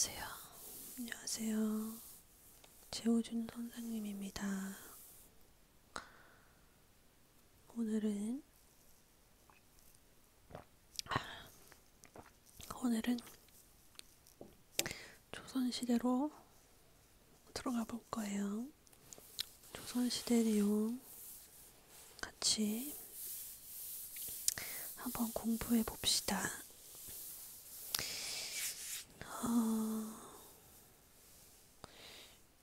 안녕하세요. 안녕하세요. 재호준 선생님입니다. 오늘은 조선시대로 들어가 볼 거예요. 조선시대 내용 같이 한번 공부해 봅시다.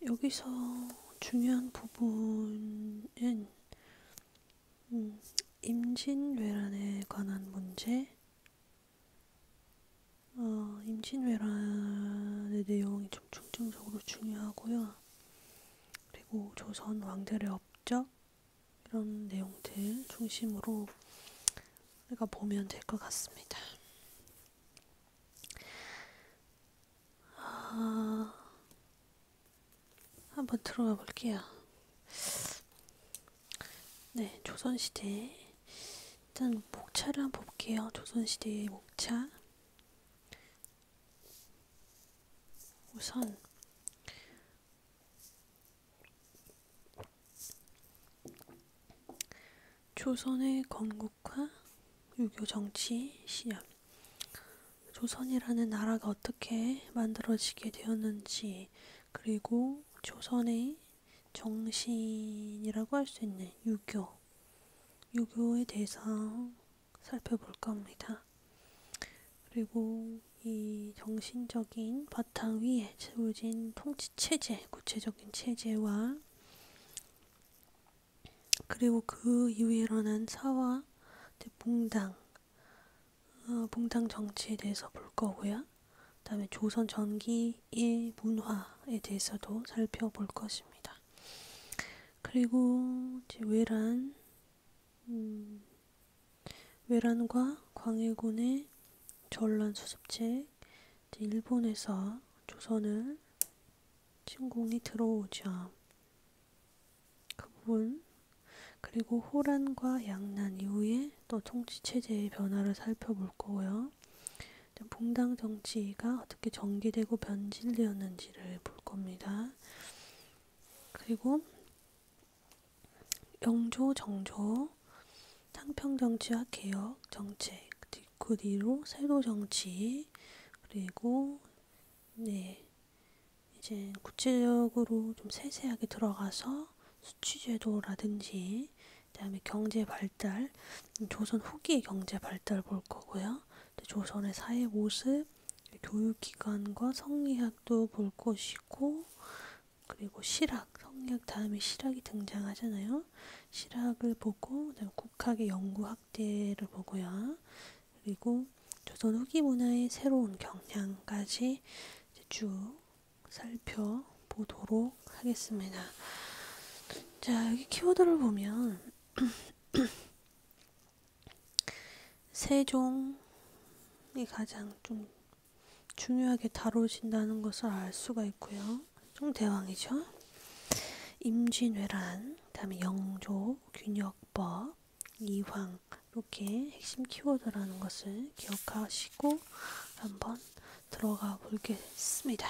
여기서 중요한 부분은 임진왜란에 관한 문제, 임진왜란의 내용이 좀 중점적으로 중요하고요. 그리고 조선 왕들의 업적, 이런 내용들 중심으로 우리가 보면 될 것 같습니다. 한번 들어가 볼게요. 네, 조선시대. 일단 목차를 한번 볼게요. 조선시대의 목차. 우선 조선의 건국과 유교 정치 시험. 조선이라는 나라가 어떻게 만들어지게 되었는지, 그리고 조선의 정신이라고 할 수 있는 유교에 대해서 살펴볼 겁니다. 그리고 이 정신적인 바탕 위에 세워진 통치체제, 구체적인 체제와 그리고 그 이후에 일어난 사화, 봉당 정치에 대해서 볼 거고요. 그 다음에 조선 전기의 문화에 대해서도 살펴볼 것입니다. 그리고 이제 외란과 광해군의 전란 수습책, 일본에서 조선을 침공이 들어오죠. 그 부분, 그리고 호란과 양난 이후에 또 통치체제의 변화를 살펴볼 거고요. 봉당 정치가 어떻게 전개되고 변질되었는지를 볼 겁니다. 그리고 영조, 정조, 탕평 정치와 개혁 정책, 그 뒤로 세도 정치, 그리고 이제 구체적으로 좀 세세하게 들어가서 수취제도라든지, 그다음에 경제 발달, 조선 후기의 경제 발달 볼 거고요. 조선의 사회 모습, 교육기관과 성리학도 볼 것이고, 그리고 실학, 성리학 다음에 실학이 등장하잖아요. 실학을 보고, 그다음에 국학의 연구 확대를 보고요. 그리고 조선 후기 문화의 새로운 경향까지 쭉 살펴보도록 하겠습니다. 자, 여기 키워드를 보면 세종이 가장 좀 중요하게 다뤄진다는 것을 알 수가 있고요. 세종대왕이죠. 임진왜란, 그다음에 영조, 균역법, 이황, 이렇게 핵심 키워드라는 것을 기억하시고 한번 들어가 보겠습니다.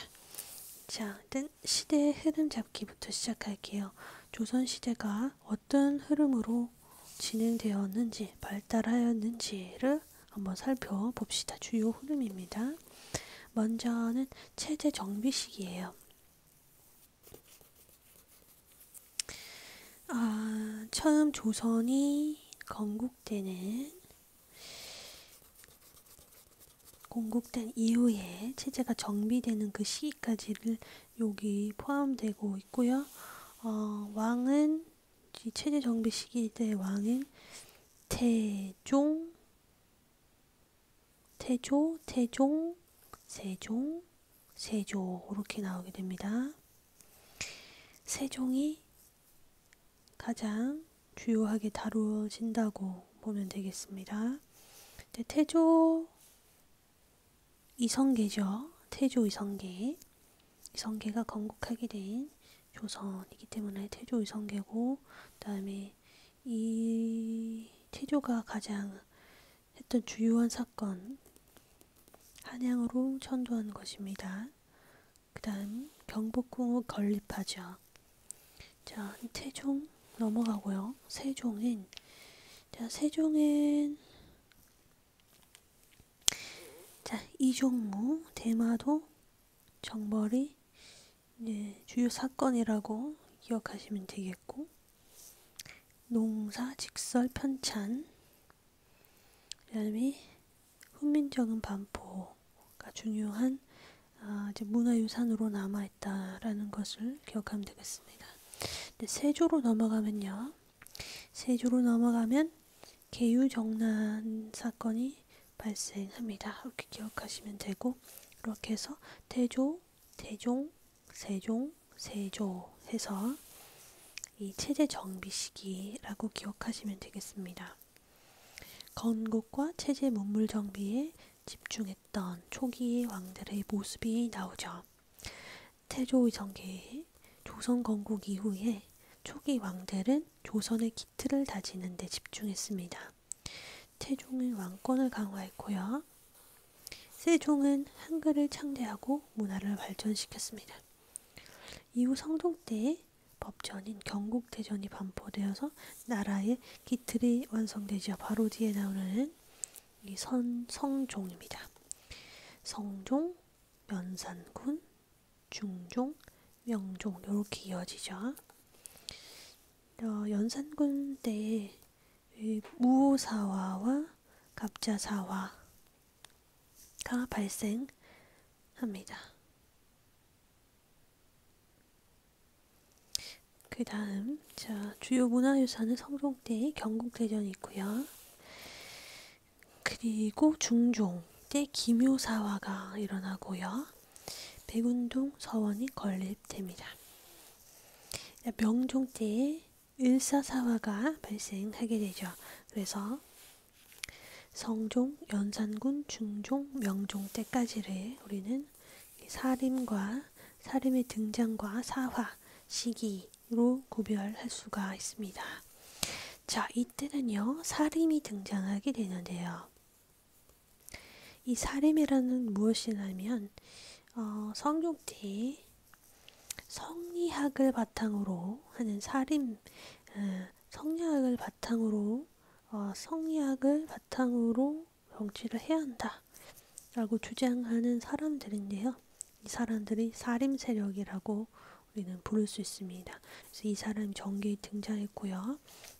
자, 일단 시대의 흐름 잡기부터 시작할게요. 조선시대가 어떤 흐름으로 진행되었는지, 발달하였는지를 한번 살펴봅시다. 주요 흐름입니다. 먼저는 체제 정비 시기예요. 처음 조선이 건국된 이후에 체제가 정비되는 그 시기까지를 여기 포함되고 있고요. 왕은 이 체제 정비 시기 때 왕은 태종, 세종 이렇게 나오게 됩니다. 세종이 가장 주요하게 다루어진다고 보면 되겠습니다. 태조 이성계죠. 태조 이성계가 건국하게 된 조선이기 때문에 태조 이성계고, 그 다음에 이 태조가 가장 했던 주요한 사건, 한양으로 천도한 것입니다. 그 다음 경복궁을 건립하죠. 자, 태종 넘어가고요. 세종은 이종무 대마도 정벌이 주요 사건이라고 기억하시면 되겠고, 농사 직설 편찬, 그 다음에 훈민정음 반포가 중요한 이제 문화유산으로 남아있다라는 것을 기억하면 되겠습니다. 세조로 넘어가면 계유정난 사건이 발생합니다. 이렇게 기억하시면 되고, 그렇게 해서 태조, 태종, 세종, 세조 해서 이 체제 정비 시기라고 기억하시면 되겠습니다. 건국과 체제 문물 정비에 집중했던 초기의 왕들의 모습이 나오죠. 태조 전개 조선 건국 이후에 초기 왕들은 조선의 기틀을 다지는 데 집중했습니다. 태종은 왕권을 강화했고요. 세종은 한글을 창대하고 문화를 발전시켰습니다. 이후 성종 때 법전인 경국대전이 반포되어서 나라의 기틀이 완성되죠. 바로 뒤에 나오는 이 성종입니다. 성종, 연산군, 중종, 명종 이렇게 이어지죠. 연산군 때 무오사화와 갑자사화가 발생합니다. 그 다음 주요 문화유산은 성종 때 경국대전이 있고요. 그리고 중종 때 기묘사화가 일어나고요. 백운동 서원이 건립됩니다. 명종 때 을사사화가 발생하게 되죠. 그래서 성종, 연산군, 중종, 명종 때까지를 우리는 사림의 등장과 사화 시기로 구별할 수가 있습니다. 자, 이때는요, 사림이 등장하게 되는데요. 이 사림이라는 무엇이냐면 성종 때 성리학을 바탕으로 하는 성리학을 바탕으로 정치를 해야 한다라고 주장하는 사람들인데요. 이 사람들이 사림 세력이라고 우리는 부를 수 있습니다. 그래서 이 사람이 정계에 등장했고요.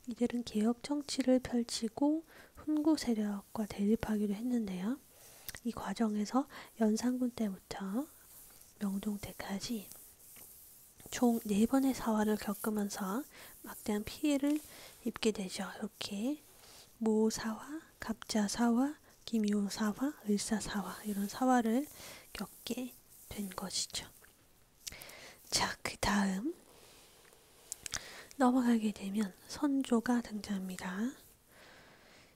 이들은 개혁 정치를 펼치고 훈구 세력과 대립하기도 했는데요. 이 과정에서 연산군 때부터 명종 때까지 총 4번의 사화를 겪으면서 막대한 피해를 입게 되죠. 이렇게 모사화, 갑자사화, 기묘사화, 을사사화 이런 사화를 겪게 된 것이죠. 자, 그 다음 넘어가게 되면 선조가 등장합니다.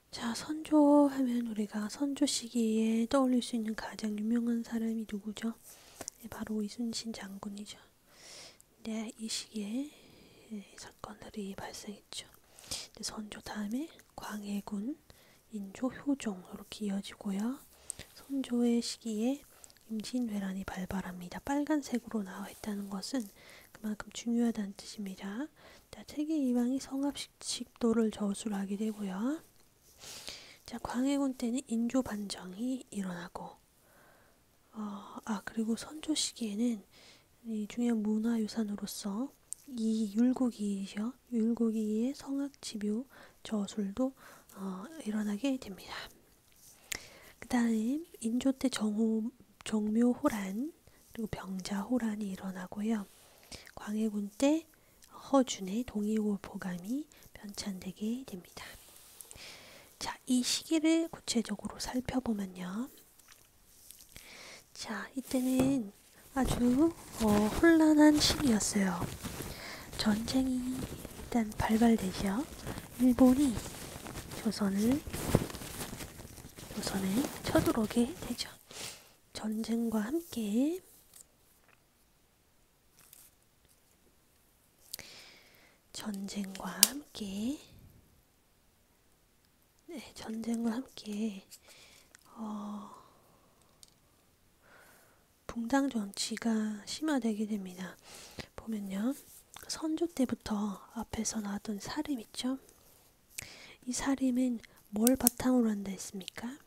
자, 선조 하면 우리가 선조 시기에 떠올릴 수 있는 가장 유명한 사람이 누구죠? 바로 이순신 장군이죠. 네, 이 시기에 사건들이 발생했죠. 선조 다음에 광해군, 인조, 효종 이렇게 이어지고요. 선조의 시기에 임진왜란이 발발합니다. 빨간색으로 나와 있다는 것은 그만큼 중요하다는 뜻입니다. 태계 이방이 성합식도를 저술하게 되고요. 자, 광해군 때는 인조 반정이 일어나고, 그리고 선조 시기에는 이 중요한 문화유산으로서 이 율곡이의 성악지묘 저술도 일어나게 됩니다. 그 다음 인조 때 정묘호란 그리고 병자호란이 일어나고요. 광해군 때 허준의 동의보감이 편찬되게 됩니다. 자, 이 시기를 구체적으로 살펴보면요. 자, 이때는 아주 혼란한 시기였어요. 전쟁이 일단 발발되죠. 일본이 조선에 쳐들어오게 되죠. 전쟁과 함께 붕당 정치가 심화되게 됩니다. 보면요. 선조 때부터 앞에서 나왔던 사림 있죠? 이 사림은 뭘 바탕으로 한다 했습니까?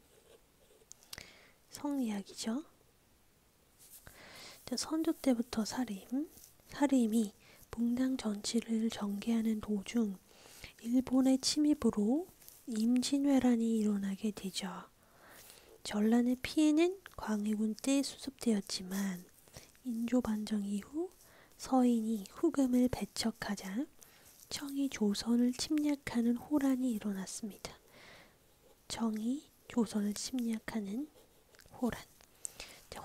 성리학이죠. 선조 때부터 사림이 붕당 정치를 전개하는 도중 일본의 침입으로 임진왜란이 일어나게 되죠. 전란의 피해는 광해군 때 수습되었지만 인조반정 이후 서인이 후금을 배척하자 청이 조선을 침략하는 호란이 일어났습니다. 청이 조선을 침략하는 호란.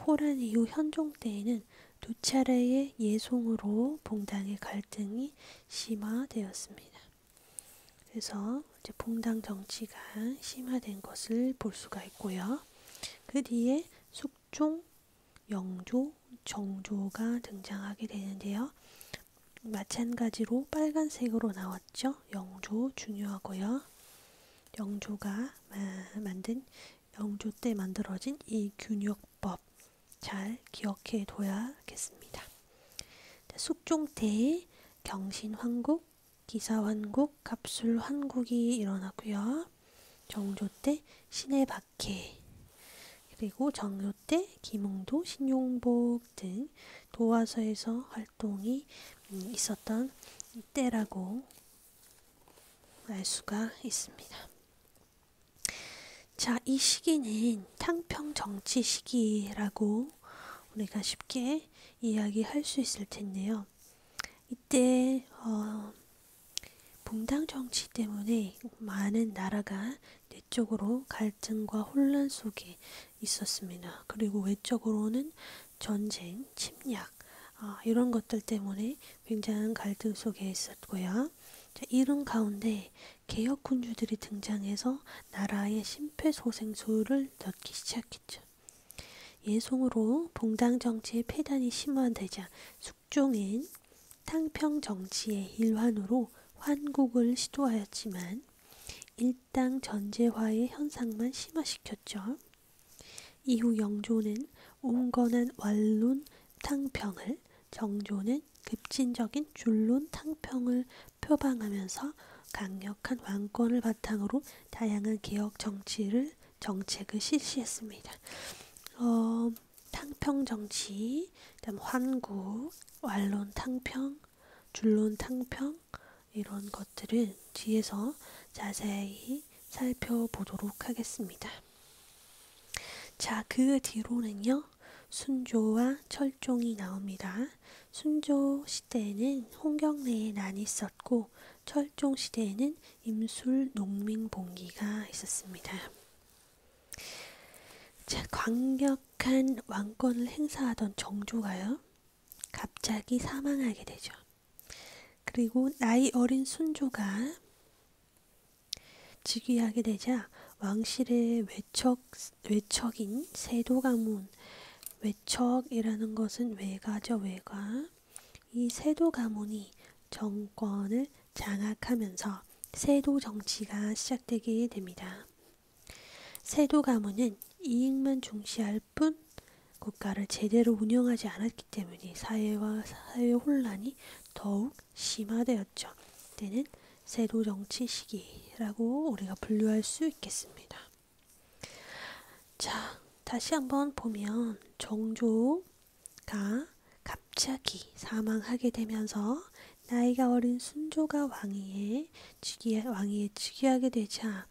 호란 이후 현종 때에는 두 차례의 예송으로 붕당의 갈등이 심화되었습니다. 그래서 이제 붕당 정치가 심화된 것을 볼 수가 있고요. 그 뒤에 숙종, 영조, 정조가 등장하게 되는데요. 마찬가지로 빨간색으로 나왔죠. 영조 중요하고요. 영조가 만든 영조 때 만들어진 이 균역법 잘 기억해 둬야겠습니다. 숙종 때 경신환국, 기사환국, 갑술환국이 일어났고요. 정조 때 신해박해, 그리고 정조 때 김웅도, 신용복 등 도화서에서 활동이 있었던 때라고 알 수가 있습니다. 자, 이 시기는 탕평 정치 시기라고 우리가 쉽게 이야기할 수 있을 텐데요. 이때 붕당 정치 때문에 많은 나라가 내적으로 갈등과 혼란 속에 있었습니다. 그리고 외적으로는 전쟁, 침략 이런 것들 때문에 굉장한 갈등 속에 있었고요. 자, 이런 가운데 개혁군주들이 등장해서 나라의 심폐소생술을 넣기 시작했죠. 예송으로 붕당 정치의 폐단이 심화되자 숙종은 탕평 정치의 일환으로 환국을 시도하였지만 일당 전제화의 현상만 심화시켰죠. 이후 영조는 온건한 완론 탕평을, 정조는 급진적인 줄론 탕평을 표방하면서 강력한 왕권을 바탕으로 다양한 개혁 정책을 실시했습니다. 탕평 정치, 그다음 환국, 완론 탕평, 줄론 탕평 이런 것들은 뒤에서 자세히 살펴보도록 하겠습니다. 자, 그 뒤로는요. 순조와 철종이 나옵니다. 순조 시대에는 홍경래의 난이 있었고 철종 시대에는 임술 농민봉기가 있었습니다. 자, 강력한 왕권을 행사하던 정조가요. 갑자기 사망하게 되죠. 그리고 나이 어린 순조가 즉위하게 되자 왕실의 외척인 세도가문, 외척이라는 것은 외가죠, 외가. 이 세도가문이 정권을 장악하면서 세도 정치가 시작되게 됩니다. 세도가문은 이익만 중시할 뿐 국가를 제대로 운영하지 않았기 때문에 사회 혼란이 더욱 심화되었죠. 때는 세도 정치 시기라고 우리가 분류할 수 있겠습니다. 자, 다시 한번 보면 정조가 갑자기 사망하게 되면서 나이가 어린 순조가 왕위에 즉위하게 되자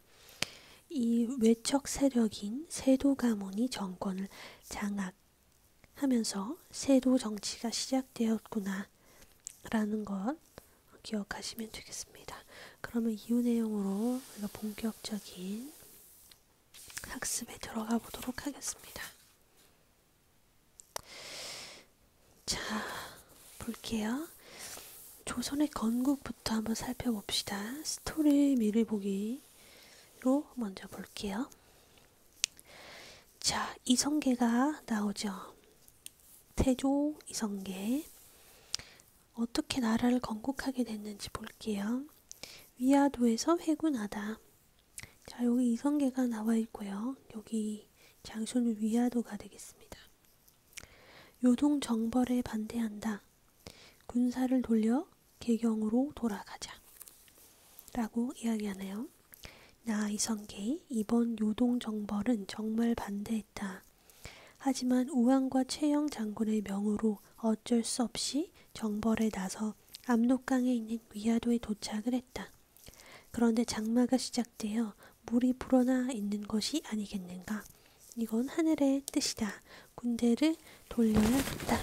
이 외척 세력인 세도 가문이 정권을 장악하면서 세도 정치가 시작되었구나 라는 것 기억하시면 되겠습니다. 그러면 이후 내용으로 우리가 본격적인 학습에 들어가 보도록 하겠습니다. 자, 볼게요. 조선의 건국부터 한번 살펴봅시다. 스토리 미리 보기로 먼저 볼게요. 자, 이성계가 나오죠. 태조 이성계. 어떻게 나라를 건국하게 됐는지 볼게요. 위화도에서 회군하다. 자, 여기 이성계가 나와 있고요. 여기 장소는 위화도가 되겠습니다. 요동 정벌에 반대한다. 군사를 돌려 개경으로 돌아가자. 라고 이야기하네요. 나 이성계 이번 요동 정벌은 정말 반대했다. 하지만 우왕과 최영 장군의 명으로 어쩔 수 없이 정벌에 나서 압록강에 있는 위화도에 도착을 했다. 그런데 장마가 시작되어 물이 불어나 있는 것이 아니겠는가. 이건 하늘의 뜻이다. 군대를 돌려야겠다.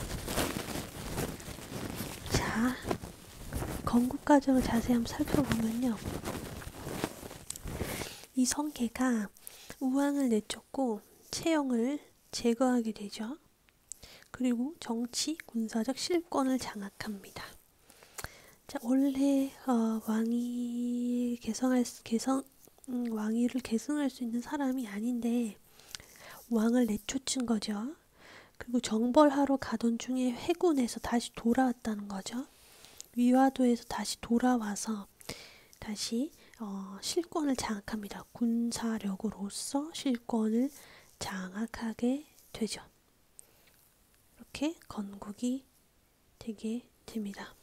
자, 건국 과정을 자세히 한번 살펴보면요. 이성계가 우왕을 내쫓고 최영을 제거하게 되죠. 그리고 정치, 군사적 실권을 장악합니다. 자, 원래 왕위를 계승할 수 있는 사람이 아닌데 왕을 내쫓은 거죠. 그리고 정벌하러 가던 중에 회군에서 다시 돌아왔다는 거죠. 위화도에서 다시 돌아와서 다시 실권을 장악합니다. 군사력으로서 실권을 장악하게 되죠. 이렇게 건국이 되게 됩니다.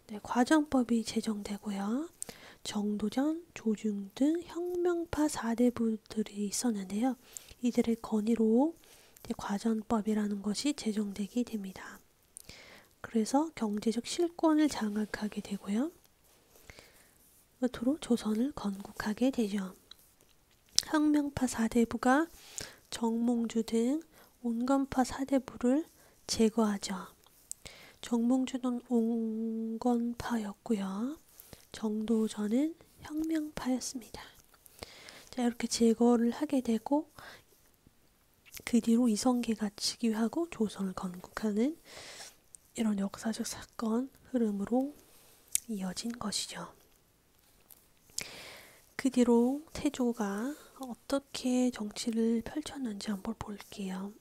네, 과정법이 제정되고요. 정도전, 조중 등 혁명파 4대부들이 있었는데요. 이들의 건의로 과정법이라는 것이 제정되게 됩니다. 그래서 경제적 실권을 장악하게 되고요. 끝으로 조선을 건국하게 되죠. 혁명파 4대부가 정몽주 등 온건파 4대부를 제거하죠. 정몽주는 온건파였고요. 정도전은 혁명파였습니다. 자, 이렇게 제거를 하게 되고 그 뒤로 이성계가 즉위하고 조선을 건국하는 이런 역사적 사건 흐름으로 이어진 것이죠. 그 뒤로 태조가 어떻게 정치를 펼쳤는지 한번 볼게요.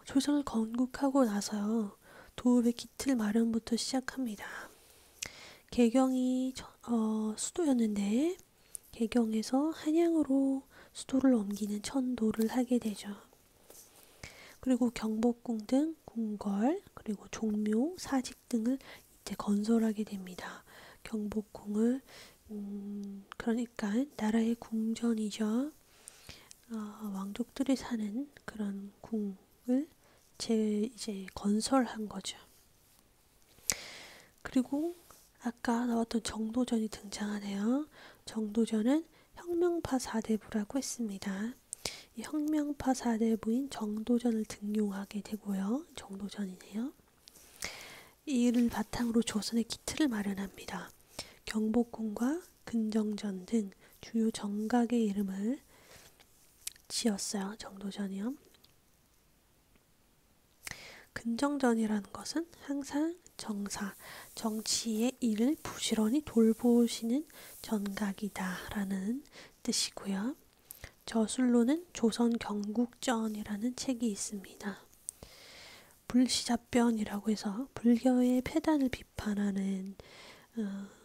조선을 건국하고 나서요. 도읍의 기틀 마련부터 시작합니다. 개경이 수도였는데 개경에서 한양으로 수도를 옮기는 천도를 하게 되죠. 그리고 경복궁 등 궁궐, 그리고 종묘, 사직 등을 이제 건설하게 됩니다. 경복궁을 그러니까 나라의 궁전이죠. 왕족들이 사는 그런 궁을 이제 건설한 거죠. 그리고 아까 나왔던 정도전이 등장하네요. 정도전은 혁명파 4대부라고 했습니다. 이 혁명파 4대부인 정도전을 등용하게 되고요. 정도전이네요. 이를 바탕으로 조선의 기틀을 마련합니다. 경복궁과 근정전 등 주요 정각의 이름을 지었어요. 정도전이요. 근정전이라는 것은 항상 정치의 일을 부지런히 돌보시는 전각이다 라는 뜻이고요. 저술로는 조선 경국전이라는 책이 있습니다. 불시잡변이라고 해서 불교의 폐단을 비판하는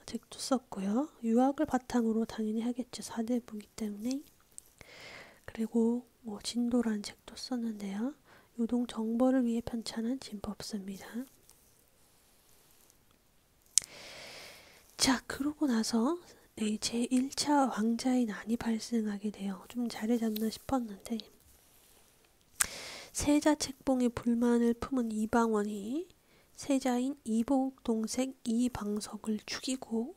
책도 썼고요. 유학을 바탕으로 당연히 하겠죠. 4대부이기 때문에. 그리고 진도라는 책도 썼는데요. 요동 정벌을 위해 편찬한 진법서입니다. 자, 그러고 나서 제1차 왕자의 난이 발생하게 돼요. 좀 자리 잡나 싶었는데 세자 책봉에 불만을 품은 이방원이 세자인 이복 동생 이방석을 죽이고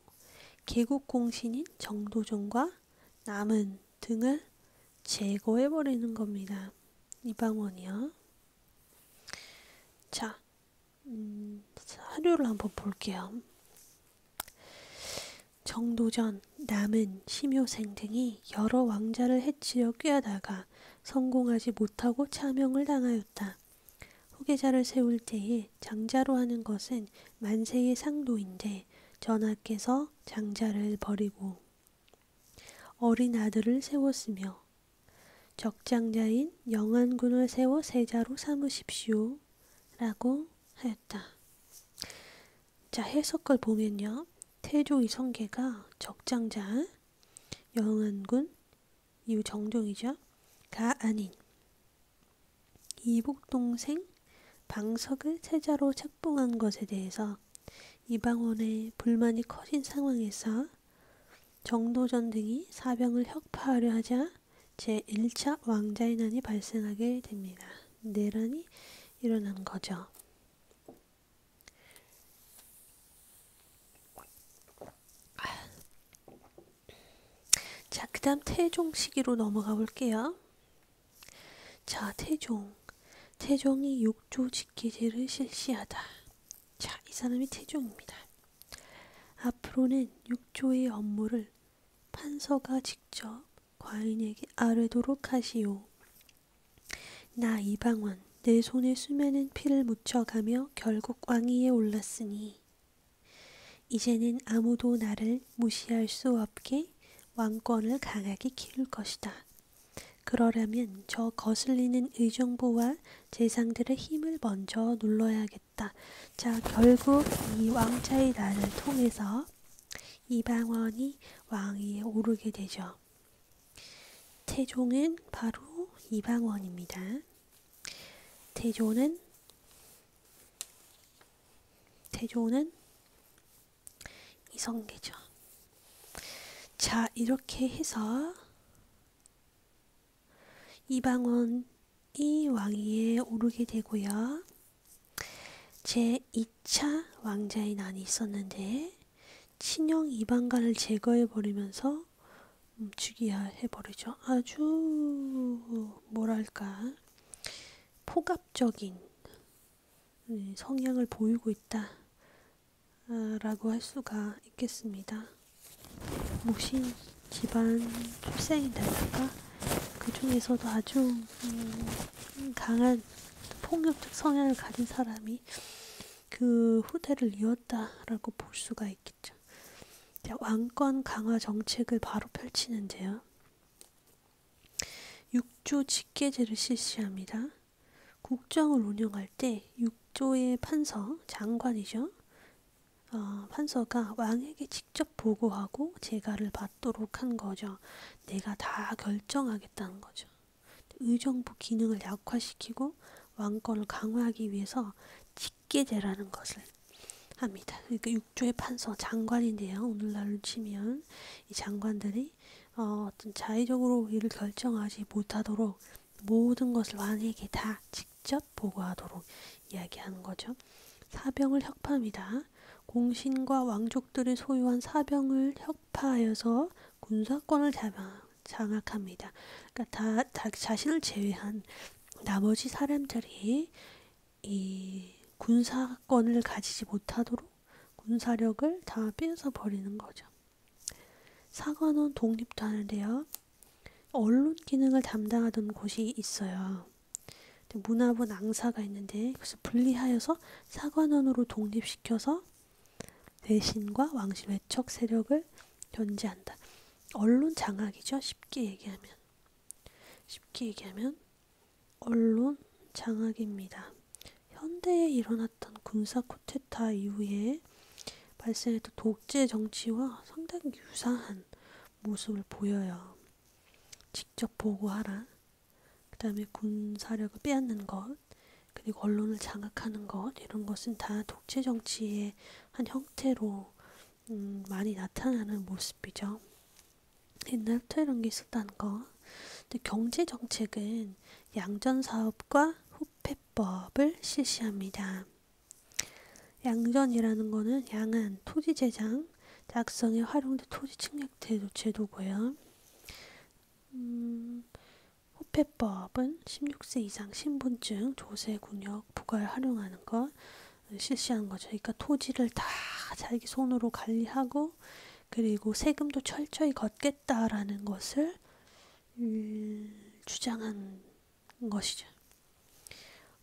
개국 공신인 정도전과 남은 등을 제거해버리는 겁니다. 이방원이요. 자, 사료를 한번 볼게요. 정도전, 남은, 심효생 등이 여러 왕자를 해치려 꾀하다가 성공하지 못하고 차명을 당하였다. 후계자를 세울 때에 장자로 하는 것은 만세의 상도인데 전하께서 장자를 버리고 어린 아들을 세웠으며 적장자인 영안군을 세워 세자로 삼으십시오 라고 하였다. 자, 해석을 보면요. 태조 이성계가 적장자, 영안군, 이후 정종이죠. 가 아닌 이복 동생 방석을 세자로 책봉한 것에 대해서 이방원의 불만이 커진 상황에서 정도전 등이 사병을 혁파하려 하자 제1차 왕자의 난이 발생하게 됩니다. 내란이 일어난 거죠. 자, 그 다음 태종 시기로 넘어가 볼게요. 자, 태종이 육조 직계제를 실시하다. 자, 이 사람이 태종입니다. 앞으로는 육조의 업무를 판서가 직접 과인에게 아뢰도록 하시오. 나 이방원 내 손에 수많은 피를 묻혀가며 결국 왕위에 올랐으니 이제는 아무도 나를 무시할 수 없게 왕권을 강하게 키울 것이다. 그러려면 저 거슬리는 의정부와 재상들의 힘을 먼저 눌러야겠다. 자, 결국 이 왕자의 날을 통해서 이방원이 왕위에 오르게 되죠. 태종은 바로 이방원입니다. 태조는 이성계죠. 자, 이렇게 해서 이방원이 왕위에 오르게 되고요. 제2차 왕자의 난이 있었는데 친형 이방가를 제거해버리면서 즉위해버리죠. 아주 뭐랄까 포갑적인 성향을 보이고 있다 라고 할 수가 있겠습니다. 무신 집안 출생인데다가 그 중에서도 아주 강한 폭력적 성향을 가진 사람이 그 후대를 이었다라고 볼 수가 있겠죠. 왕권 강화 정책을 바로 펼치는데요. 육조 직계제를 실시합니다. 국정을 운영할 때 육조의 판서, 장관이죠. 판서가 왕에게 직접 보고하고 재가를 받도록 한 거죠. 내가 다 결정하겠다는 거죠. 의정부 기능을 약화시키고 왕권을 강화하기 위해서 직계제라는 것을 합니다. 그러니까 육조의 판서, 장관인데요. 오늘날로 치면 이 장관들이 어떤 자의적으로 일을 결정하지 못하도록 모든 것을 왕에게 다 직접 보고하도록 이야기하는 거죠. 사병을 혁파합니다. 공신과 왕족들이 소유한 사병을 혁파하여서 군사권을 장악합니다. 그러니까 다 자신을 제외한 나머지 사람들이 이 군사권을 가지지 못하도록 군사력을 다 빼앗아 버리는 거죠. 사관원 독립도 하는데요. 언론 기능을 담당하던 곳이 있어요. 문화부 낭사가 있는데 그래서 분리하여서 사관원으로 독립시켜서 대신과 왕실 외척 세력을 견제한다. 언론 장악이죠. 쉽게 얘기하면 언론 장악입니다. 현대에 일어났던 군사 쿠데타 이후에 발생했던 독재 정치와 상당히 유사한 모습을 보여요. 직접 보고하라. 그 다음에 군사력을 빼앗는 것, 그리고 언론을 장악하는 것, 이런 것은 다 독재 정치의 한 형태로 많이 나타나는 모습이죠. 옛날부터 이런 게 있었다는 거. 근데 경제 정책은 양전사업과 후폐법을 실시합니다. 양전이라는 거는 양한, 토지 제장, 작성에 활용된 토지 측약 제도고요. 후폐법은 16세 이상 신분증, 조세, 군역, 부가에 활용하는 것 실시하는 거죠. 그러니까 토지를 다 자기 손으로 관리하고 그리고 세금도 철저히 걷겠다라는 것을 주장한 것이죠.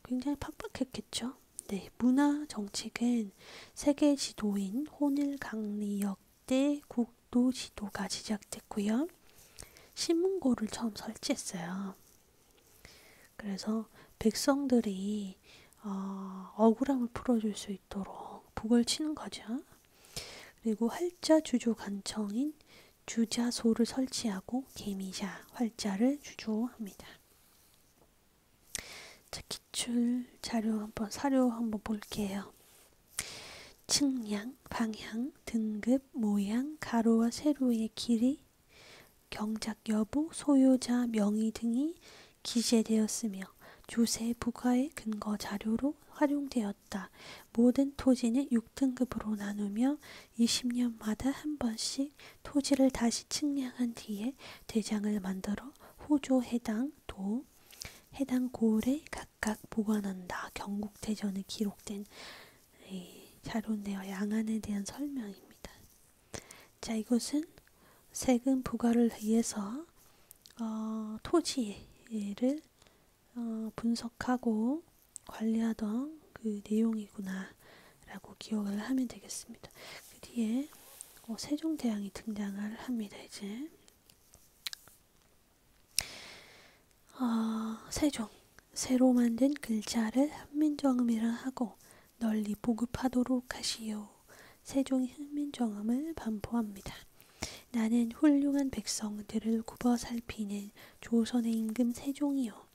굉장히 팍팍했겠죠. 네, 문화 정책은 세계 지도인 호닐 강리 역대 국도 지도가 제작됐고요. 신문고를 처음 설치했어요. 그래서 백성들이 억울함을 풀어줄 수 있도록 북을 치는 거죠. 그리고 활자 주조 관청인 주자소를 설치하고 계미자, 활자를 주조합니다. 자, 제출 자료 사료 한번 볼게요. 측량, 방향, 등급, 모양, 가로와 세로의 길이, 경작 여부, 소유자 명의 등이 기재되었으며 조세 부과의 근거 자료로 활용되었다. 모든 토지는 6등급으로 나누며 20년마다 한 번씩 토지를 다시 측량한 뒤에 대장을 만들어 호조 해당 도, 해당 고을에 각각 보관한다. 경국대전에 기록된 자료인데요. 양안에 대한 설명입니다. 자, 이것은 세금 부과를 위해서 토지를 분석하고 관리하던 그 내용이구나 라고 기억을 하면 되겠습니다. 그 뒤에 세종대왕이 등장을 합니다. 이제 세종, 새로 만든 글자를 훈민정음이라 하고 널리 보급하도록 하시오. 세종이 훈민정음을 반포합니다. 나는 훌륭한 백성들을 굽어 살피는 조선의 임금 세종이요.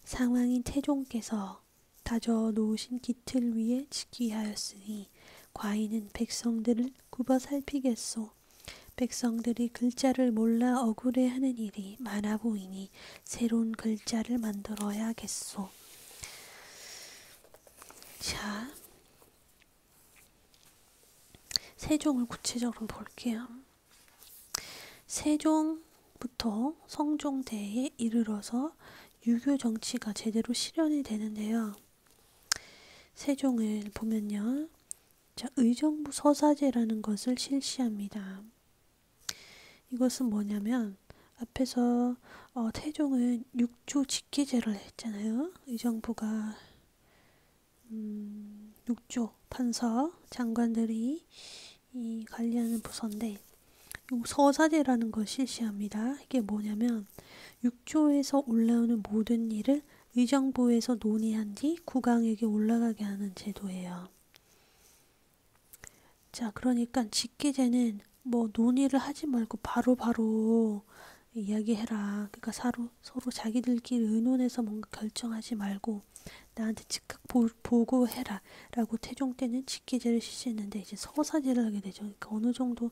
상왕인 태종께서 다져 놓으신 기틀 위에 지키 하였으니 과인은 백성들을 굽어 살피겠소. 백성들이 글자를 몰라 억울해하는 일이 많아 보이니 새로운 글자를 만들어야겠소. 자, 세종을 구체적으로 볼게요. 세종부터 성종대에 이르러서 유교 정치가 제대로 실현이 되는데요. 세종을 보면요. 자, 의정부 서사제라는 것을 실시합니다. 이것은 뭐냐면 앞에서 태종은 6조 직계제를 했잖아요. 의정부가 6조 판서 장관들이 관리하는 부서인데 서사제라는 걸 실시합니다. 이게 뭐냐면 6조에서 올라오는 모든 일을 의정부에서 논의한 뒤 국왕에게 올라가게 하는 제도예요. 자, 그러니까 직계제는 뭐 논의를 하지 말고 바로바로 이야기해라. 그러니까 서로 자기들끼리 의논해서 뭔가 결정하지 말고 나한테 즉각 보고해라 라고 태종 때는 직계제를 실시했는데 이제 서사제를 하게 되죠. 그러니까 어느 정도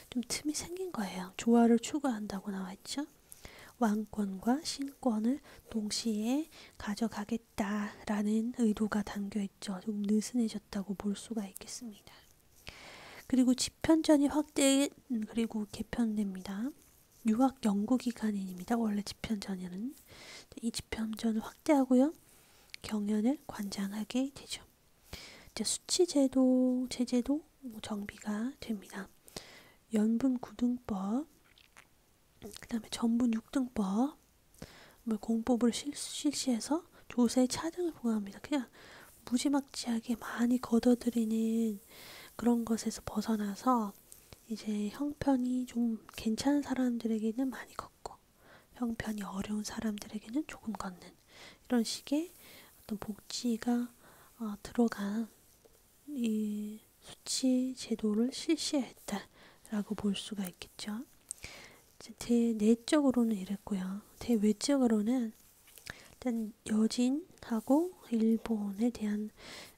좀 틈이 생긴 거예요. 조화를 추구한다고 나와있죠. 왕권과 신권을 동시에 가져가겠다라는 의도가 담겨있죠. 좀 느슨해졌다고 볼 수가 있겠습니다. 그리고 집현전이 그리고 개편됩니다. 유학 연구기관입니다. 원래 집현전에는. 이 집현전을 확대하고요. 경연을 관장하게 되죠. 이제 수치제도, 제제도 정비가 됩니다. 연분구등법, 그 다음에 전분6등법, 공법을 실시해서 조세의 차등을 부과합니다. 그냥 무지막지하게 많이 걷어들이는 그런 것에서 벗어나서 이제 형편이 좀 괜찮은 사람들에게는 많이 걷고 형편이 어려운 사람들에게는 조금 걷는 이런 식의 어떤 복지가 들어간 이 수치 제도를 실시했다라고 볼 수가 있겠죠. 대내적으로는 이랬고요. 대외적으로는 일단 여진하고 일본에 대한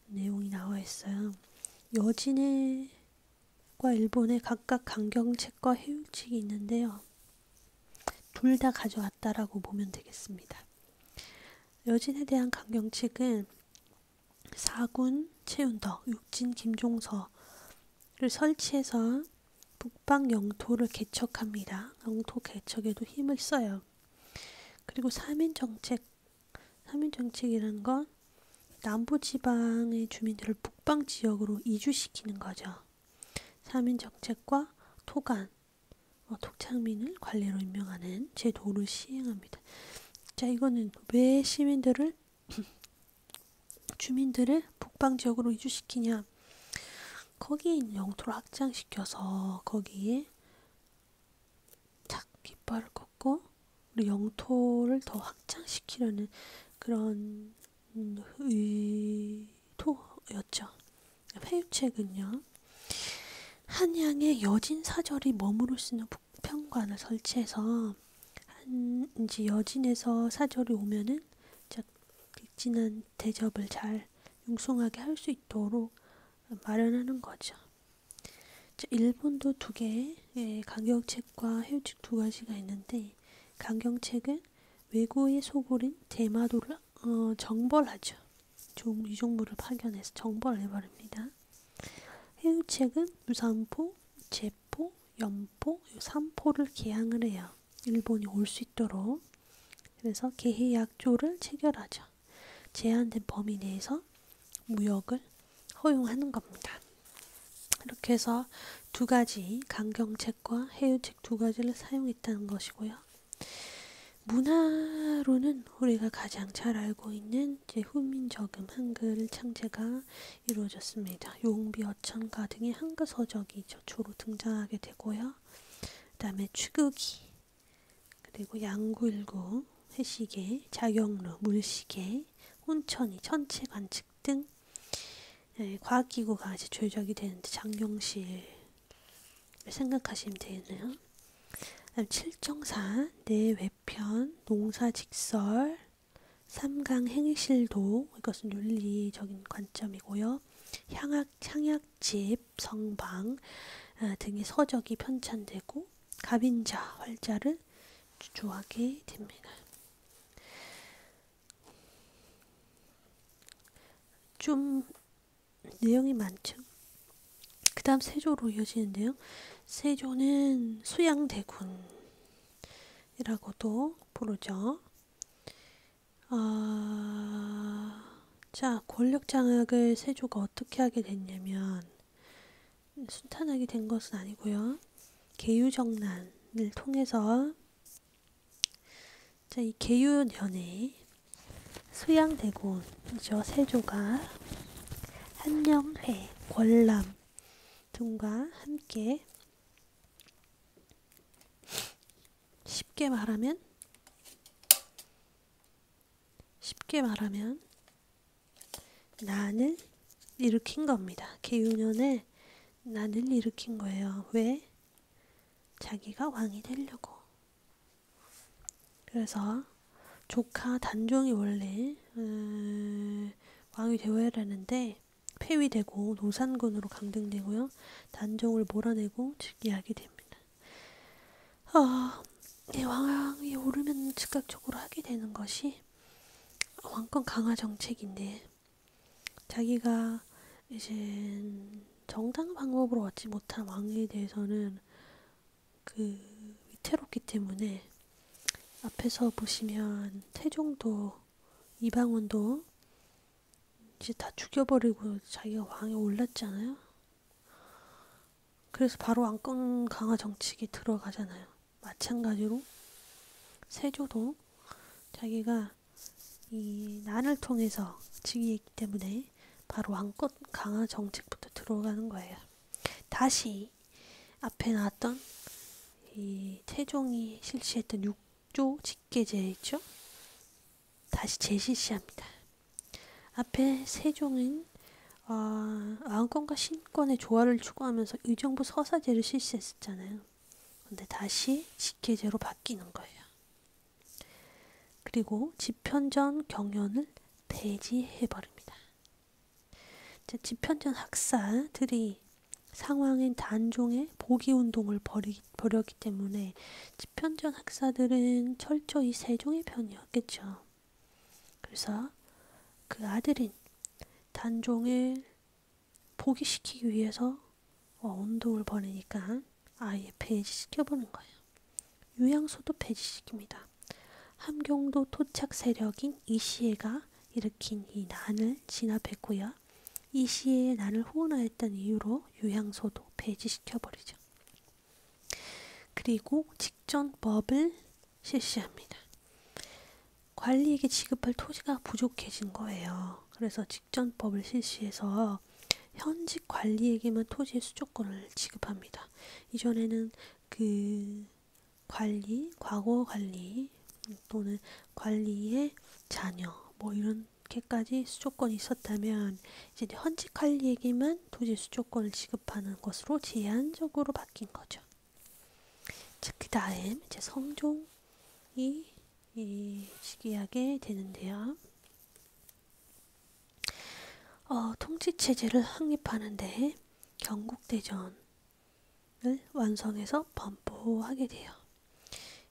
내용이 나와 있어요. 여진과 일본에 각각 강경책과 해율책이 있는데요. 둘 다 가져왔다라고 보면 되겠습니다. 여진에 대한 강경책은 사군 최윤덕, 육진 김종서를 설치해서 북방 영토를 개척합니다. 영토 개척에도 힘을 써요. 그리고 삼인정책이라는 건 남부지방의 주민들을 북방 지역으로 이주시키는 거죠. 삼인정책과 토간, 토착민을 관리로 임명하는 제도를 시행합니다. 자, 이거는 왜 주민들을 북방 지역으로 이주시키냐? 거기에 있는 영토를 확장시켜서 거기에 탁 깃발을 꽂고 우리 영토를 더 확장시키려는 그런 의도였죠. 회유책은요. 한양에 여진사절이 머무를 수 있는 북평관을 설치해서 이제 여진에서 사절이 오면은 직진한 대접을 잘 융숭하게 할 수 있도록 마련하는 거죠. 자, 일본도 두 개의 강경책과 해유책 두 가지가 있는데, 강경책은 외구의 소굴인 대마도를 정벌하죠. 유족물을 파견해서 정벌해버립니다. 해유책은 무산포, 제포, 연포, 이 3포를 개항을 해요. 일본이 올 수 있도록. 그래서 개해 약조를 체결하죠. 제한된 범위 내에서 무역을 허용하는 겁니다. 이렇게 해서 두 가지 강경책과 해유책 두 가지를 사용했다는 것이고요. 문화로는 우리가 가장 잘 알고 있는 훈민저금 한글 창제가 이루어졌습니다. 용비, 어천가 등의 한글 서적이 주로 등장하게 되고요. 그 다음에 취극이, 그리고 양구일구, 해시계, 자경루, 물시계, 혼천이, 천체관측 등 과학기구가 이제 조작이 되는데, 장경실을 생각하시면 되겠네요. 칠정사, 내외편, 농사직설, 삼강행실도, 이것은 윤리적인 관점이고요. 향약집, 성방 등의 서적이 편찬되고, 갑인자, 활자를 주조하게 됩니다. 좀 내용이 많죠. 그 다음 세조로 이어지는데요. 세조는 수양대군이라고도 부르죠. 자, 권력 장악을 세조가 어떻게 하게 됐냐면, 순탄하게 된 것은 아니고요. 계유정난을 통해서, 자, 이 계유년에 수양대군이죠. 세조가 한영회, 권람 등과 함께, 쉽게 말하면 난을 일으킨 겁니다. 계유년에 난을 일으킨 거예요. 왜? 자기가 왕이 되려고. 그래서 조카 단종이 원래 왕이 되어야 하는데 폐위되고 노산군으로 강등되고요. 단종을 몰아내고 즉위하게 됩니다. 왕이 오르면 즉각적으로 하게 되는 것이 왕권 강화 정책인데, 자기가 이제 정당 방법으로 얻지 못한 왕에 대해서는 위태롭기 때문에, 앞에서 보시면 태종도 이방원도 이제 다 죽여버리고 자기가 왕에 올랐잖아요. 그래서 바로 왕권 강화 정책에 들어가잖아요. 마찬가지로 세조도 자기가 이 난을 통해서 즉위했기 때문에 바로 왕권 강화 정책부터 들어가는 거예요. 다시 앞에 나왔던 이 태종이 실시했던 6조 직계제 있죠? 다시 재실시합니다. 앞에 세종은 왕권과 신권의 조화를 추구하면서 의정부 서사제를 실시했었잖아요. 근데 다시 직계제로 바뀌는 거예요. 그리고 집현전 경연을 폐지해버립니다. 집현전 학사들이 상황인 단종의 복위운동을 벌였기 때문에 집현전 학사들은 철저히 세종의 편이었겠죠. 그래서 그 아들인 단종을 복위시키기 위해서 운동을 벌이니까 아예 폐지시켜버린 거예요. 유양소도 폐지시킵니다. 함경도 토착 세력인 이시애가 일으킨 이 난을 진압했고요. 이시애의 난을 후원하였다는 이유로 유양소도 폐지시켜버리죠. 그리고 직전법을 실시합니다. 관리에게 지급할 토지가 부족해진 거예요. 그래서 직전법을 실시해서 현직 관리에게만 토지의 수조권을 지급합니다. 이전에는 과거 관리 또는 관리의 자녀 이렇게까지 수조권이 있었다면, 이제 현직 관리에게만 토지 수조권을 지급하는 것으로 제한적으로 바뀐 거죠. 자, 그 다음 이제 성종이 즉위하게 되는데요. 통치체제를 확립하는데 경국대전을 완성해서 반포하게 돼요.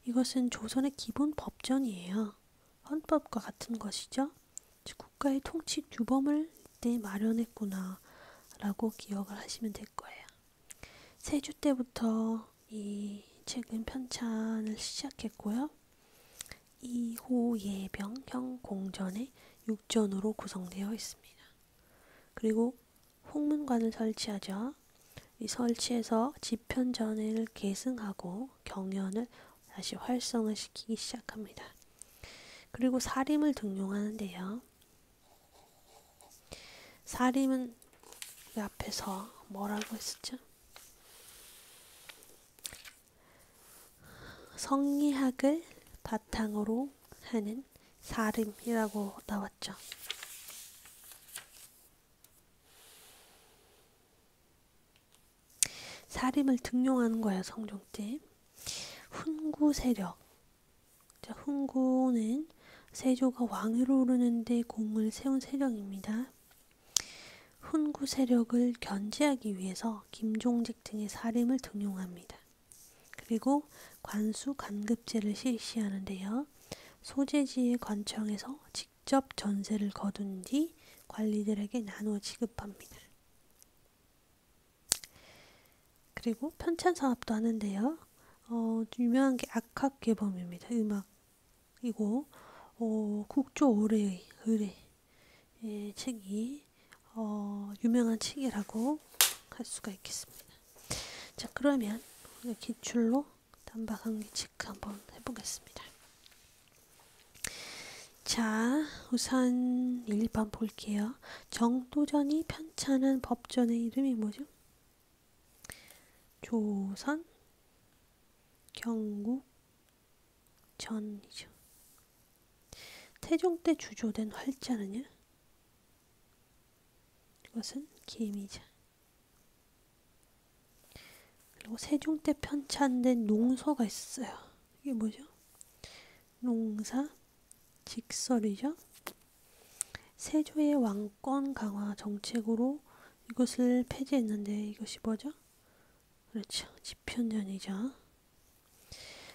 이것은 조선의 기본 법전이에요. 헌법과 같은 것이죠. 즉 국가의 통치 규범을 이때 마련했구나 라고 기억을 하시면 될 거예요. 세조 때부터 이 책은 편찬을 시작했고요. 2호 예병 형 공전의 6전으로 구성되어 있습니다. 그리고 홍문관을 설치하죠. 이 설치해서 집현전을 계승하고 경연을 다시 활성화시키기 시작합니다. 그리고 사림을 등용하는데요. 사림은 앞에서 뭐라고 했었죠? 성리학을 바탕으로 하는 사림이라고 나왔죠. 사림을 등용하는 거예요. 성종 때. 훈구 세력. 자, 훈구는 세조가 왕위로 오르는데 공을 세운 세력입니다. 훈구 세력을 견제하기 위해서 김종직 등의 사림을 등용합니다. 그리고 관수 관급제를 실시하는데요. 소재지의 관청에서 직접 전세를 거둔 뒤 관리들에게 나누어 지급합니다. 그리고 편찬 사업도 하는데요. 유명한 게 악학괴범입니다. 음악이고 국조 올해의 의뢰 책이 유명한 책이라고 할 수가 있겠습니다. 자, 그러면 기출로 단박한개 체크 한번 해보겠습니다. 자, 우선 1번 볼게요. 정도전이 편찬한 법전의 이름이 뭐죠? 조선 경국전이죠. 태종 때 주조된 활자는요? 이것은 기미자. 그리고 세종 때 편찬된 농서가 있어요. 이게 뭐죠? 농사 직설이죠. 세조의 왕권 강화 정책으로 이것을 폐지했는데 이것이 뭐죠? 그렇죠. 집현전이죠.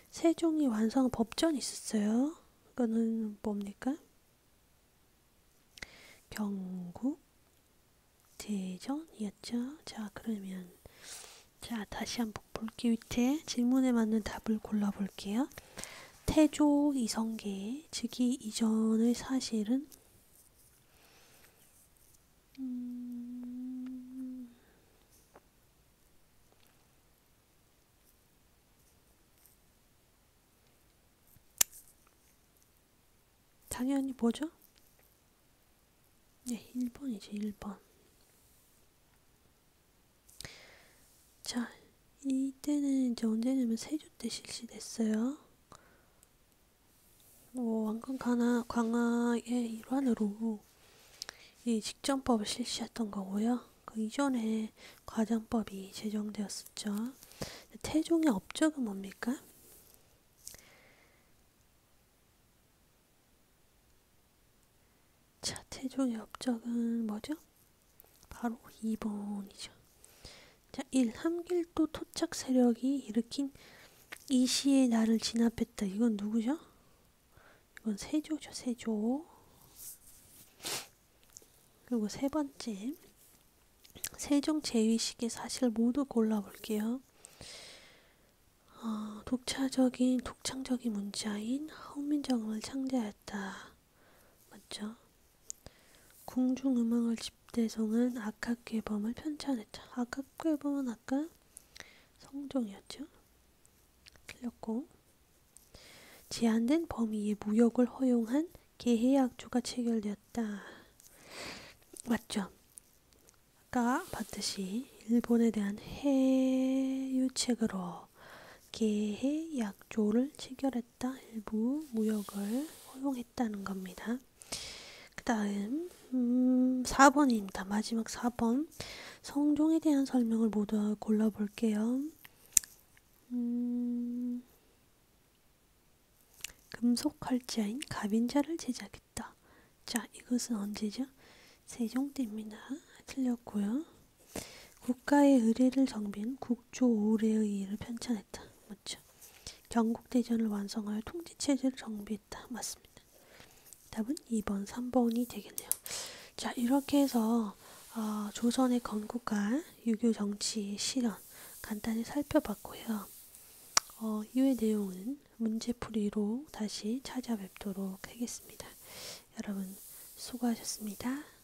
세종이 완성한 법전이 있었어요. 이거는 뭡니까? 경국대전이었죠. 자, 그러면 다시 한번 볼게요. 밑에 질문에 맞는 답을 골라볼게요. 태조 이성계 즉위 이전의 사실은 당연히 뭐죠? 네, 1번이죠. 1번. 자, 이때는 이제 언제냐면 세조 때 실시됐어요. 왕권 강화의 일환으로 이 직전법을 실시했던 거고요. 그 이전에 과장법이 제정되었었죠. 태종의 업적은 뭡니까? 자, 태종의 업적은 뭐죠? 바로 2번이죠. 자, 1. 함길도 토착 세력이 일으킨 이시의 날을 진압했다. 이건 누구죠? 이건 세조죠. 세조. 그리고 세 번째. 세종 재위식의 사실 모두 골라볼게요. 독창적인 문자인 헌민정음을 창제하였다. 맞죠? 궁중음악을 집대성한 악학괴범을 편찬했다. 악학괴범은 아까 성종이었죠? 틀렸고, 제한된 범위의 무역을 허용한 계해약조가 체결되었다. 맞죠? 아까 봤듯이 일본에 대한 해유책으로 계해약조를 체결했다. 일부 무역을 허용했다는 겁니다. 그 다음 4번입니다. 마지막 4번. 성종에 대한 설명을 모두 골라볼게요. 금속 활자인 갑인자를 제작했다. 자, 이것은 언제죠? 세종 때입니다. 틀렸고요. 국가의 의례를 정비한 국조 5례의 일을 편찬했다. 맞죠? 경국대전을 완성하여 통치체제를 정비했다. 맞습니다. 답은 2번, 3번이 되겠네요. 자, 이렇게 해서 조선의 건국과 유교 정치 실현 간단히 살펴봤고요. 이후의 내용은 문제풀이로 다시 찾아뵙도록 하겠습니다. 여러분 수고하셨습니다.